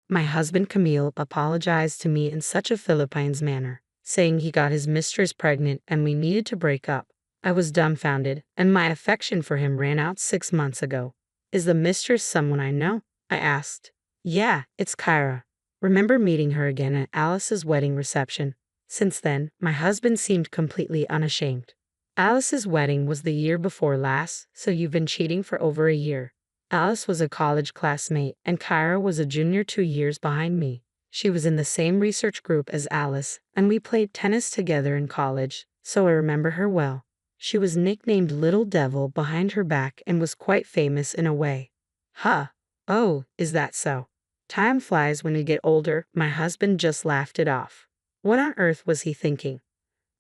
My husband Camille apologized to me in such a Philippines manner, saying he got his mistress pregnant and we needed to break up. I was dumbfounded, and my affection for him ran out 6 months ago. Is the mistress someone I know? I asked. Yeah, it's Kyra. Remember meeting her again at Alice's wedding reception. Since then, my husband seemed completely unashamed. Alice's wedding was the year before last, so you've been cheating for over a year. Alice was a college classmate, and Kyra was a junior 2 years behind me. She was in the same research group as Alice, and we played tennis together in college, so I remember her well. She was nicknamed Little Devil behind her back and was quite famous in a way. Huh. Oh, is that so? Time flies when we get older. My husband just laughed it off. What on earth was he thinking?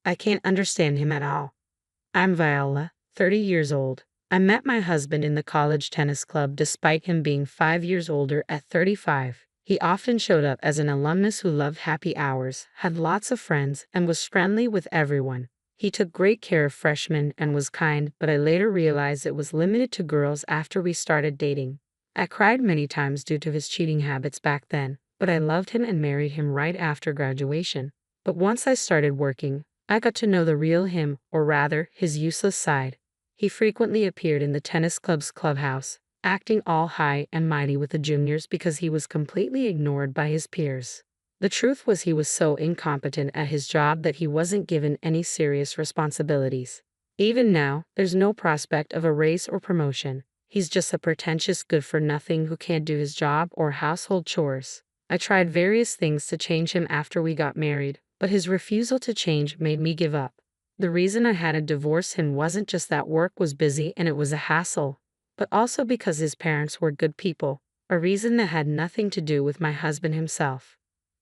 I can't understand him at all. I'm Viola, 30 years old. I met my husband in the college tennis club despite him being 5 years older at 35. He often showed up as an alumnus who loved happy hours, had lots of friends, and was friendly with everyone. He took great care of freshmen and was kind, but I later realized it was limited to girls after we started dating. I cried many times due to his cheating habits back then, but I loved him and married him right after graduation. But once I started working, I got to know the real him, or rather, his useless side. He frequently appeared in the tennis club's clubhouse, acting all high and mighty with the juniors because he was completely ignored by his peers. The truth was he was so incompetent at his job that he wasn't given any serious responsibilities. Even now, there's no prospect of a raise or promotion. He's just a pretentious good-for-nothing who can't do his job or household chores. I tried various things to change him after we got married, but his refusal to change made me give up. The reason I had to divorce him wasn't just that work was busy and it was a hassle, but also because his parents were good people, a reason that had nothing to do with my husband himself.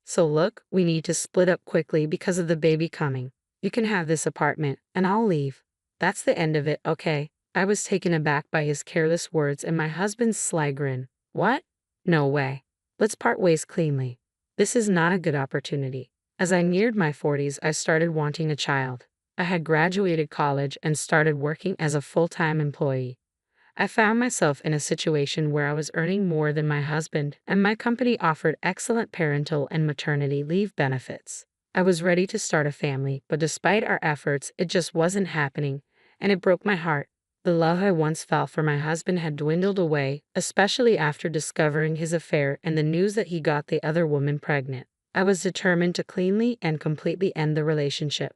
So look, we need to split up quickly because of the baby coming. You can have this apartment, and I'll leave. That's the end of it, okay? I was taken aback by his careless words and my husband's sly grin. What? No way. Let's part ways cleanly. This is not a good opportunity. As I neared my 40s, I started wanting a child. I had graduated college and started working as a full-time employee. I found myself in a situation where I was earning more than my husband, and my company offered excellent parental and maternity leave benefits. I was ready to start a family, but despite our efforts, it just wasn't happening, and it broke my heart. The love I once felt for my husband had dwindled away, especially after discovering his affair and the news that he got the other woman pregnant. I was determined to cleanly and completely end the relationship.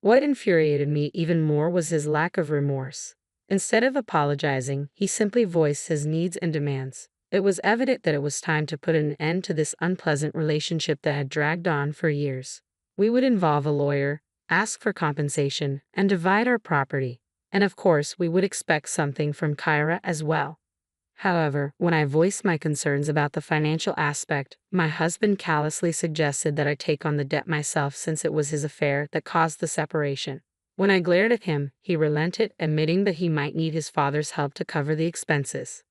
What infuriated me even more was his lack of remorse. Instead of apologizing, he simply voiced his needs and demands. It was evident that it was time to put an end to this unpleasant relationship that had dragged on for years. We would involve a lawyer, ask for compensation, and divide our property. And of course, we would expect something from Kyra as well. However, when I voiced my concerns about the financial aspect, my husband callously suggested that I take on the debt myself since it was his affair that caused the separation. When I glared at him, he relented, admitting that he might need his father's help to cover the expenses.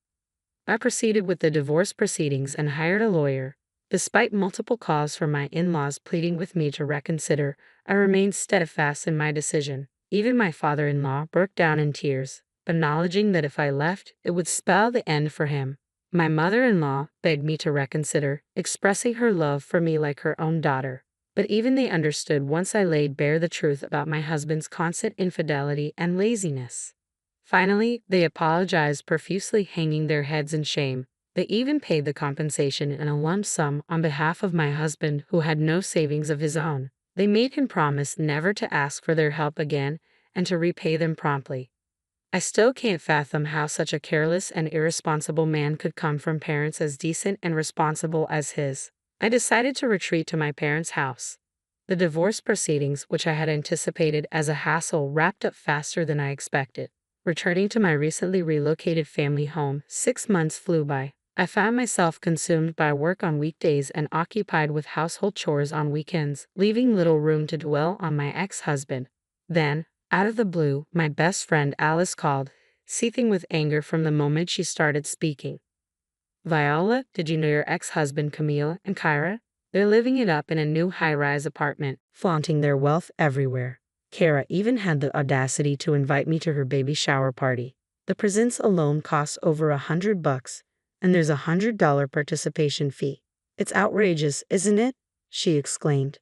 I proceeded with the divorce proceedings and hired a lawyer. Despite multiple calls from my in-laws pleading with me to reconsider, I remained steadfast in my decision. Even my father-in-law broke down in tears, acknowledging that if I left, it would spell the end for him. My mother-in-law begged me to reconsider, expressing her love for me like her own daughter. But even they understood once I laid bare the truth about my husband's constant infidelity and laziness. Finally, they apologized profusely, hanging their heads in shame. They even paid the compensation in a lump sum on behalf of my husband, who had no savings of his own. They made him promise never to ask for their help again and to repay them promptly. I still can't fathom how such a careless and irresponsible man could come from parents as decent and responsible as his. I decided to retreat to my parents' house. The divorce proceedings, which I had anticipated as a hassle, wrapped up faster than I expected. Returning to my recently relocated family home, 6 months flew by. I found myself consumed by work on weekdays and occupied with household chores on weekends, leaving little room to dwell on my ex-husband. Then, out of the blue, my best friend Alice called, seething with anger from the moment she started speaking. Viola, did you know your ex-husband Camille and Kyra? They're living it up in a new high-rise apartment, flaunting their wealth everywhere. Kyra even had the audacity to invite me to her baby shower party. The presents alone cost over $100, and there's a $100 participation fee. It's outrageous, isn't it? She exclaimed.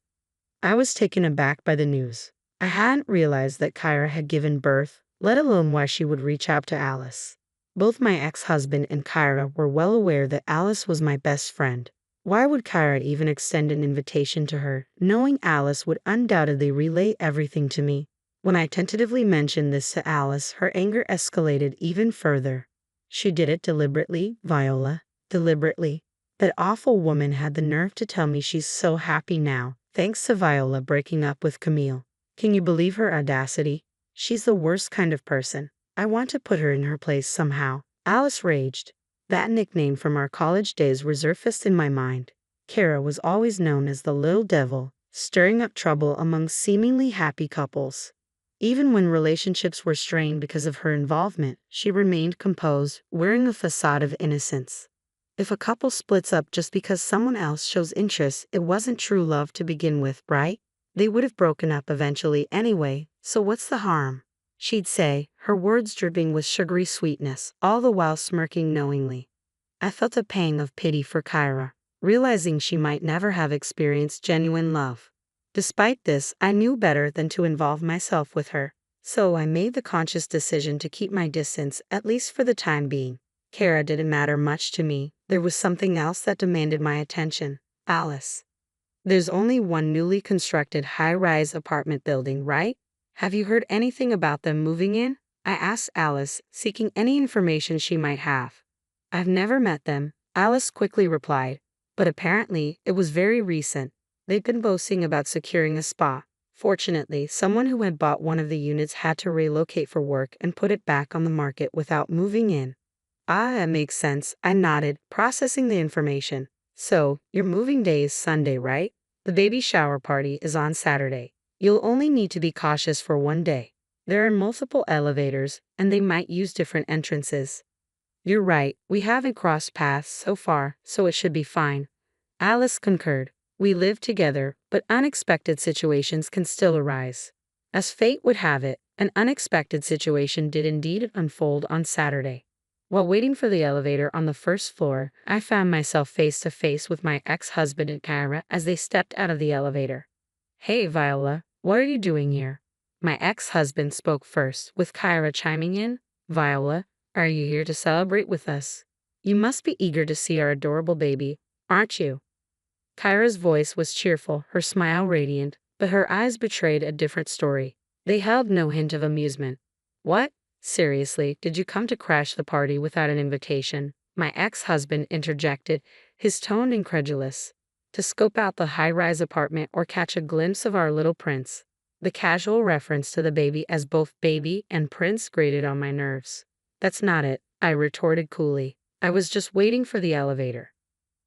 I was taken aback by the news. I hadn't realized that Kyra had given birth, let alone why she would reach out to Alice. Both my ex-husband and Kyra were well aware that Alice was my best friend. Why would Kyra even extend an invitation to her, knowing Alice would undoubtedly relay everything to me? When I tentatively mentioned this to Alice, her anger escalated even further. She did it deliberately, Viola. Deliberately. That awful woman had the nerve to tell me she's so happy now, thanks to Viola breaking up with Camille. Can you believe her audacity? She's the worst kind of person. I want to put her in her place somehow. Alice raged. That nickname from our college days resurfaced in my mind. Kara was always known as the little devil, stirring up trouble among seemingly happy couples. Even when relationships were strained because of her involvement, she remained composed, wearing a facade of innocence. If a couple splits up just because someone else shows interest, it wasn't true love to begin with, right? They would have broken up eventually anyway, so what's the harm? She'd say, her words dripping with sugary sweetness, all the while smirking knowingly. I felt a pang of pity for Kyra, realizing she might never have experienced genuine love. Despite this, I knew better than to involve myself with her, so I made the conscious decision to keep my distance, at least for the time being. Kara didn't matter much to me. There was something else that demanded my attention. Alice. There's only one newly constructed high-rise apartment building, right? Have you heard anything about them moving in? I asked Alice, seeking any information she might have. I've never met them, Alice quickly replied, but apparently it was very recent. They'd been boasting about securing a spot. Fortunately, someone who had bought one of the units had to relocate for work and put it back on the market without moving in. Ah, that makes sense, I nodded, processing the information. So, your moving day is Sunday, right? The baby shower party is on Saturday. You'll only need to be cautious for one day. There are multiple elevators, and they might use different entrances. You're right, we haven't crossed paths so far, so it should be fine. Alice concurred. We live together, but unexpected situations can still arise. As fate would have it, an unexpected situation did indeed unfold on Saturday. While waiting for the elevator on the first floor, I found myself face to face with my ex-husband and Kyra as they stepped out of the elevator. Hey, Viola, what are you doing here? My ex-husband spoke first, with Kyra chiming in. Viola, are you here to celebrate with us? You must be eager to see our adorable baby, aren't you? Kyra's voice was cheerful, her smile radiant, but her eyes betrayed a different story. They held no hint of amusement. What? Seriously, did you come to crash the party without an invitation? My ex-husband interjected, his tone incredulous. To scope out the high-rise apartment or catch a glimpse of our little prince. The casual reference to the baby as both baby and prince grated on my nerves. That's not it, I retorted coolly. I was just waiting for the elevator.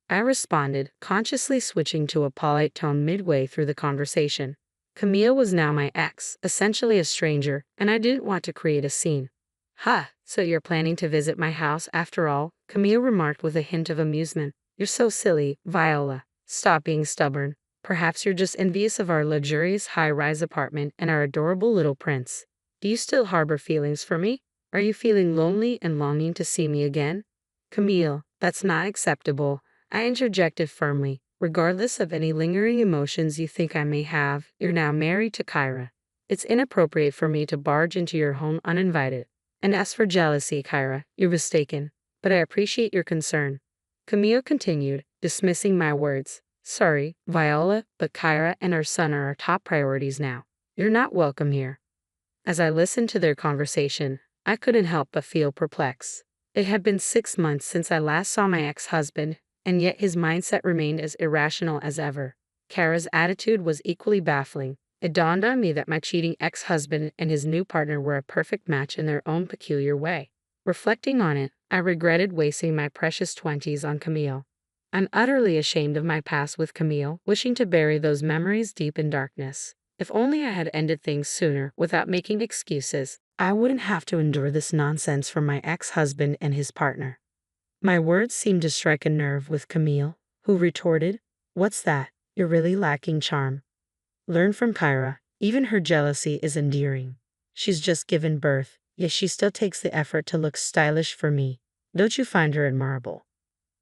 I responded, consciously switching to a polite tone midway through the conversation. Camille was now my ex, essentially a stranger, and I didn't want to create a scene. Ha, so you're planning to visit my house after all? Camille remarked with a hint of amusement. You're so silly, Viola. Stop being stubborn. Perhaps you're just envious of our luxurious high-rise apartment and our adorable little prince. Do you still harbor feelings for me? Are you feeling lonely and longing to see me again? Camille, that's not acceptable, I interjected firmly. Regardless of any lingering emotions you think I may have, you're now married to Kyra. It's inappropriate for me to barge into your home uninvited. And as for jealousy, Kyra, you're mistaken. But I appreciate your concern. Camille continued, dismissing my words. Sorry, Viola, but Kyra and our son are our top priorities now. You're not welcome here. As I listened to their conversation, I couldn't help but feel perplexed. It had been 6 months since I last saw my ex-husband, and yet his mindset remained as irrational as ever. Kara's attitude was equally baffling. It dawned on me that my cheating ex-husband and his new partner were a perfect match in their own peculiar way. Reflecting on it, I regretted wasting my precious 20s on Camille. I'm utterly ashamed of my past with Camille, wishing to bury those memories deep in darkness. If only I had ended things sooner without making excuses, I wouldn't have to endure this nonsense from my ex-husband and his partner. My words seemed to strike a nerve with Camille, who retorted, What's that? You're really lacking charm. Learn from Kyra. Even her jealousy is endearing. She's just given birth, yet she still takes the effort to look stylish for me. Don't you find her admirable?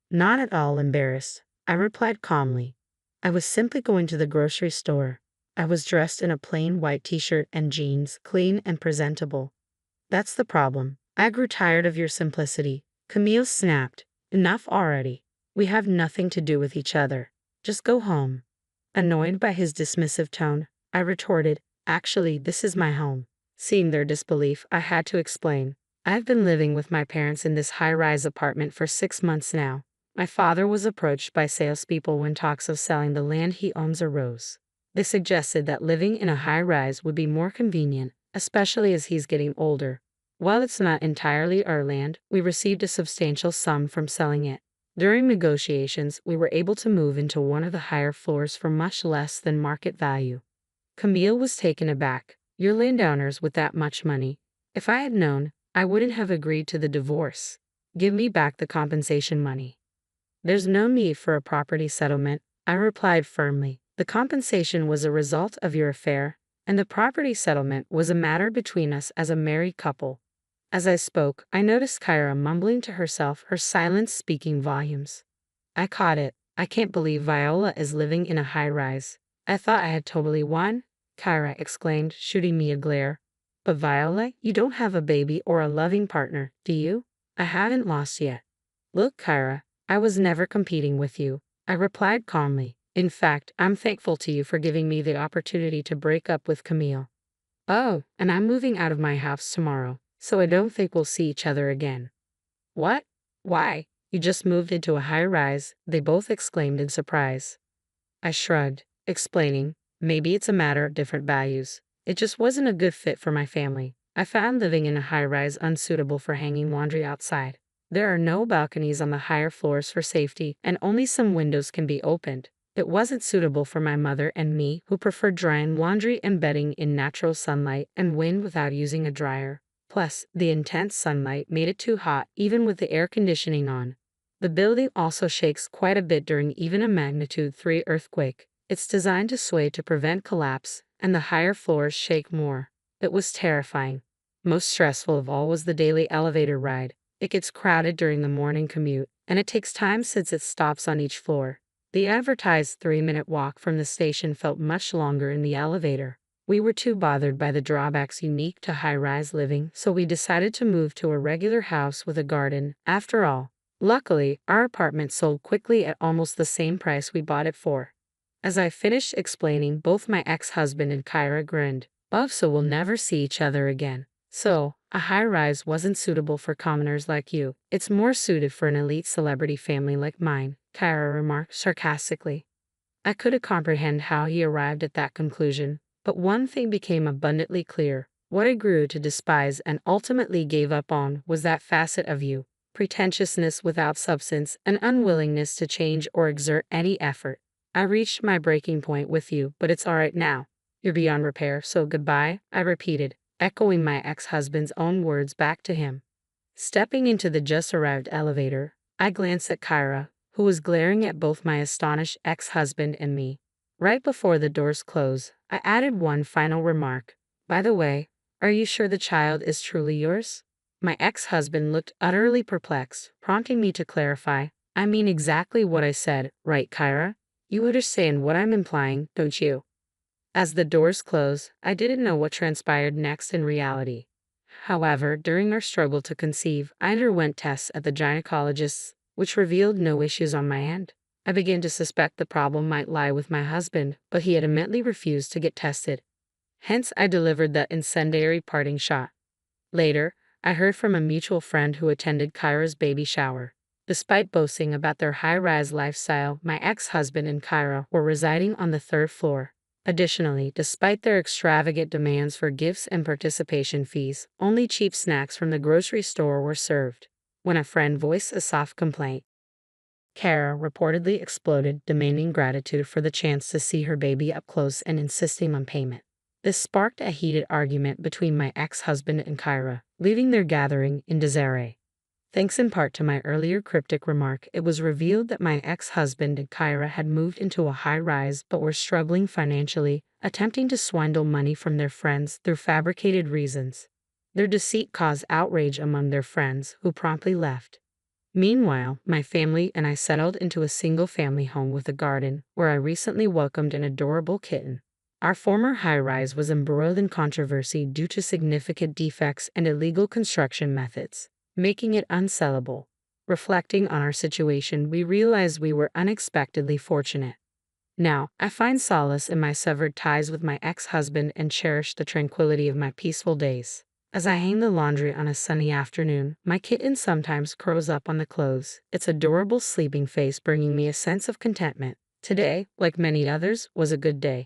Not at all embarrassed. I replied calmly. I was simply going to the grocery store. I was dressed in a plain white t-shirt and jeans, clean and presentable. That's the problem. I grew tired of your simplicity. Camille snapped. Enough already. We have nothing to do with each other. Just go home. Annoyed by his dismissive tone, I retorted, actually, this is my home. Seeing their disbelief, I had to explain. I've been living with my parents in this high-rise apartment for 6 months now. My father was approached by salespeople when talks of selling the land he owns arose. They suggested that living in a high-rise would be more convenient, especially as he's getting older. While it's not entirely our land, we received a substantial sum from selling it. During negotiations, we were able to move into one of the higher floors for much less than market value. Camille was taken aback. You're landowners with that much money. If I had known, I wouldn't have agreed to the divorce. Give me back the compensation money. There's no need for a property settlement, I replied firmly. The compensation was a result of your affair, and the property settlement was a matter between us as a married couple. As I spoke, I noticed Kyra mumbling to herself, her silence speaking volumes. I caught it. I can't believe Viola is living in a high-rise. I thought I had totally won, Kyra exclaimed, shooting me a glare. But Viola, you don't have a baby or a loving partner, do you? I haven't lost yet. Look, Kyra, I was never competing with you, I replied calmly. In fact, I'm thankful to you for giving me the opportunity to break up with Camille. Oh, and I'm moving out of my house tomorrow, so I don't think we'll see each other again. What? Why? You just moved into a high-rise, they both exclaimed in surprise. I shrugged, explaining, maybe it's a matter of different values. It just wasn't a good fit for my family. I found living in a high-rise unsuitable for hanging laundry outside. There are no balconies on the higher floors for safety, and only some windows can be opened. It wasn't suitable for my mother and me, who preferred drying laundry and bedding in natural sunlight and wind without using a dryer. Plus, the intense sunlight made it too hot even with the air conditioning on. The building also shakes quite a bit during even a magnitude 3 earthquake. It's designed to sway to prevent collapse, and the higher floors shake more. It was terrifying. Most stressful of all was the daily elevator ride. It gets crowded during the morning commute, and it takes time since it stops on each floor. The advertised 3-minute walk from the station felt much longer in the elevator. We were too bothered by the drawbacks unique to high-rise living, so we decided to move to a regular house with a garden. After all, luckily, our apartment sold quickly at almost the same price we bought it for. As I finished explaining, both my ex-husband and Kyra grinned. So we'll never see each other again. So, a high-rise wasn't suitable for commoners like you. It's more suited for an elite celebrity family like mine, Kyra remarked sarcastically. I couldn't comprehend how he arrived at that conclusion, but one thing became abundantly clear. What I grew to despise and ultimately gave up on was that facet of you, pretentiousness without substance, and unwillingness to change or exert any effort. I reached my breaking point with you, but it's all right now. You're beyond repair, so goodbye, I repeated, echoing my ex-husband's own words back to him. Stepping into the just-arrived elevator, I glanced at Kyra, who was glaring at both my astonished ex-husband and me. Right before the doors closed, I added one final remark. By the way, are you sure the child is truly yours? My ex-husband looked utterly perplexed, prompting me to clarify. I mean exactly what I said, right, Kyra? You understand what I'm implying, don't you? As the doors closed, I didn't know what transpired next in reality. However, during our struggle to conceive, I underwent tests at the gynecologist, which revealed no issues on my end. I began to suspect the problem might lie with my husband, but he adamantly refused to get tested. Hence, I delivered the incendiary parting shot. Later, I heard from a mutual friend who attended Kyra's baby shower. Despite boasting about their high-rise lifestyle, my ex-husband and Kyra were residing on the 3rd floor. Additionally, despite their extravagant demands for gifts and participation fees, only cheap snacks from the grocery store were served. When a friend voiced a soft complaint, Kara reportedly exploded, demanding gratitude for the chance to see her baby up close and insisting on payment. This sparked a heated argument between my ex-husband and Kyra, leaving their gathering in disarray. Thanks in part to my earlier cryptic remark, it was revealed that my ex-husband and Kyra had moved into a high-rise but were struggling financially, attempting to swindle money from their friends through fabricated reasons. Their deceit caused outrage among their friends, who promptly left. Meanwhile, my family and I settled into a single-family home with a garden, where I recently welcomed an adorable kitten. Our former high-rise was embroiled in controversy due to significant defects and illegal construction methods, making it unsellable. Reflecting on our situation, we realized we were unexpectedly fortunate. Now, I find solace in my severed ties with my ex-husband and cherish the tranquility of my peaceful days. As I hang the laundry on a sunny afternoon, my kitten sometimes curls up on the clothes, its adorable sleeping face bringing me a sense of contentment. Today, like many others, was a good day.